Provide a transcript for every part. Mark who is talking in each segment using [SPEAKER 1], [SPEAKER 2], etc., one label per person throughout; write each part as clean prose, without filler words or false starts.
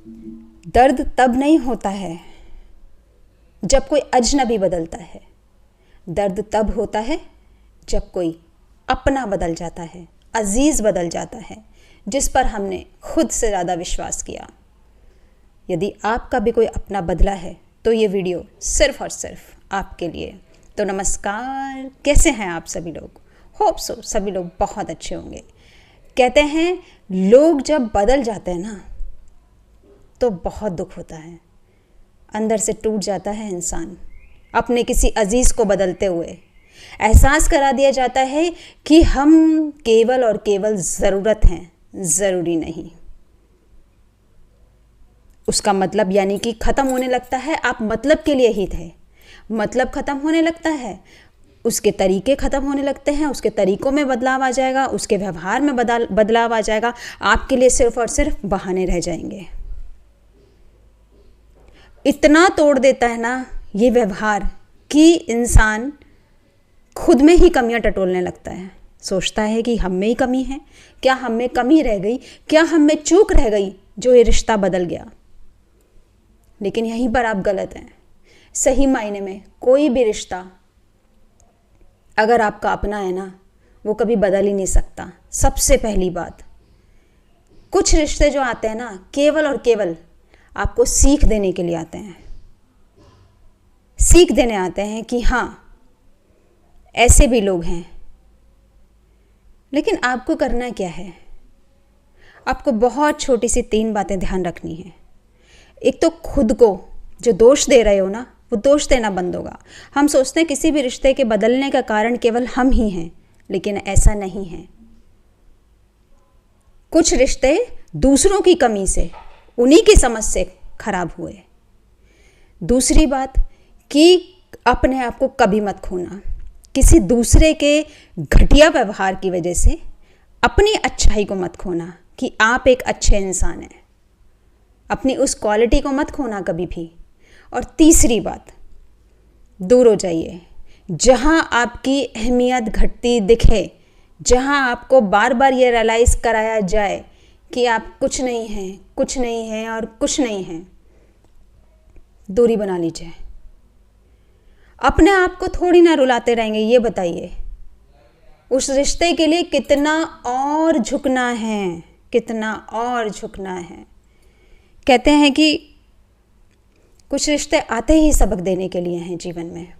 [SPEAKER 1] दर्द तब नहीं होता है जब कोई अजनबी बदलता है। दर्द तब होता है जब कोई अपना बदल जाता है, अजीज़ बदल जाता है, जिस पर हमने खुद से ज़्यादा विश्वास किया। यदि आपका भी कोई अपना बदला है तो ये वीडियो सिर्फ़ और सिर्फ आपके लिए। तो नमस्कार, कैसे हैं आप सभी लोग? होप सो सभी लोग बहुत अच्छे होंगे। कहते हैं लोग जब बदल जाते हैं ना तो बहुत दुख होता है, अंदर से टूट जाता है इंसान। अपने किसी अजीज़ को बदलते हुए एहसास करा दिया जाता है कि हम केवल और केवल ज़रूरत हैं, ज़रूरी नहीं। उसका मतलब यानी कि ख़त्म होने लगता है, आप मतलब के लिए ही थे, मतलब ख़त्म होने लगता है, उसके तरीके ख़त्म होने लगते हैं, उसके तरीक़ों में बदलाव आ जाएगा, उसके व्यवहार में बदलाव आ जाएगा। आपके लिए सिर्फ़ और सिर्फ बहाने रह जाएंगे। इतना तोड़ देता है ना ये व्यवहार कि इंसान खुद में ही कमियां टटोलने लगता है। सोचता है कि हम में ही कमी है, क्या हम में कमी रह गई, क्या हम में चूक रह गई जो ये रिश्ता बदल गया। लेकिन यहीं पर आप गलत हैं। सही मायने में कोई भी रिश्ता अगर आपका अपना है ना, वो कभी बदल ही नहीं सकता। सबसे पहली बात, कुछ रिश्ते जो आते हैं ना केवल और केवल आपको सीख देने के लिए आते हैं। सीख देने आते हैं कि हाँ ऐसे भी लोग हैं। लेकिन आपको करना क्या है? आपको बहुत छोटी सी 3 बातें ध्यान रखनी है। एक तो खुद को जो दोष दे रहे हो ना, वो दोष देना बंद होगा। हम सोचते हैं किसी भी रिश्ते के बदलने का कारण केवल हम ही हैं, लेकिन ऐसा नहीं है। कुछ रिश्ते दूसरों की कमी से, उन्हीं की समझ से खराब हुए। दूसरी बात कि अपने आप को कभी मत खोना। किसी दूसरे के घटिया व्यवहार की वजह से अपनी अच्छाई को मत खोना कि आप एक अच्छे इंसान हैं। अपनी उस क्वालिटी को मत खोना कभी भी। और तीसरी बात, दूर हो जाइए। जहां आपकी अहमियत घटती दिखे, जहां आपको बार बार ये रियलाइज़ कराया जाए कि आप कुछ नहीं हैं, कुछ नहीं हैं और कुछ नहीं हैं, दूरी बना लीजिए। अपने आप को थोड़ी ना रुलाते रहेंगे। ये बताइए उस रिश्ते के लिए कितना और झुकना है, कितना और झुकना है। कहते हैं कि कुछ रिश्ते आते ही सबक देने के लिए हैं जीवन में।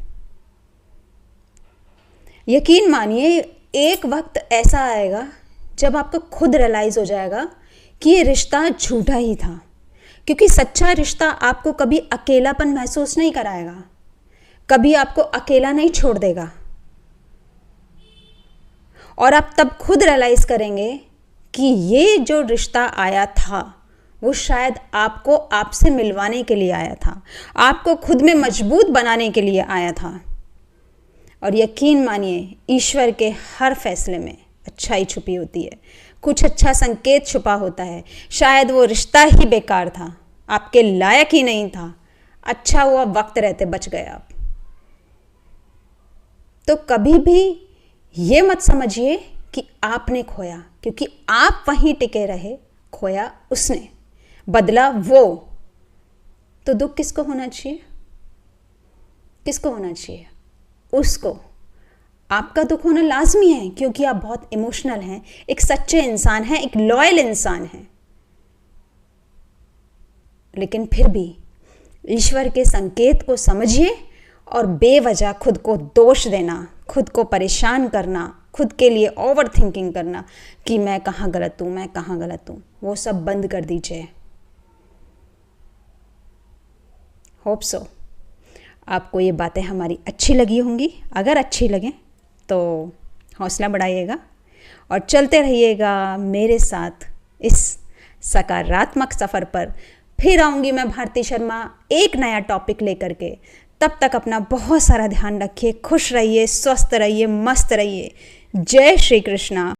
[SPEAKER 1] यकीन मानिए एक वक्त ऐसा आएगा जब आपको खुद रियलाइज़ हो जाएगा कि ये रिश्ता झूठा ही था। क्योंकि सच्चा रिश्ता आपको कभी अकेलापन महसूस नहीं कराएगा, कभी आपको अकेला नहीं छोड़ देगा। और आप तब खुद रियलाइज़ करेंगे कि ये जो रिश्ता आया था वो शायद आपको आपसे मिलवाने के लिए आया था, आपको खुद में मजबूत बनाने के लिए आया था। और यकीन मानिए ईश्वर के हर फैसले में अच्छाई छुपी होती है, कुछ अच्छा संकेत छुपा होता है। शायद वो रिश्ता ही बेकार था, आपके लायक ही नहीं था, अच्छा हुआ वक्त रहते बच गए आप। तो कभी भी ये मत समझिए कि आपने खोया, क्योंकि आप वहीं टिके रहे, खोया उसने, बदला वो। तो दुख किसको होना चाहिए? किसको होना चाहिए? उसको। आपका दुख होना लाजमी है क्योंकि आप बहुत इमोशनल हैं, एक सच्चे इंसान हैं, एक लॉयल इंसान हैं। लेकिन फिर भी ईश्वर के संकेत को समझिए और बेवजह खुद को दोष देना, खुद को परेशान करना, खुद के लिए ओवर थिंकिंग करना कि मैं कहाँ गलत हूँ, मैं कहाँ गलत हूँ, वो सब बंद कर दीजिए। होप सो आपको ये बातें हमारी अच्छी लगी होंगी। अगर अच्छी लगें तो हौसला बढ़ाइएगा और चलते रहिएगा मेरे साथ इस सकारात्मक सफ़र पर। फिर आऊँगी मैं भारती शर्मा एक नया टॉपिक लेकर के। तब तक अपना बहुत सारा ध्यान रखिए, खुश रहिए, स्वस्थ रहिए, मस्त रहिए। जय श्री कृष्णा।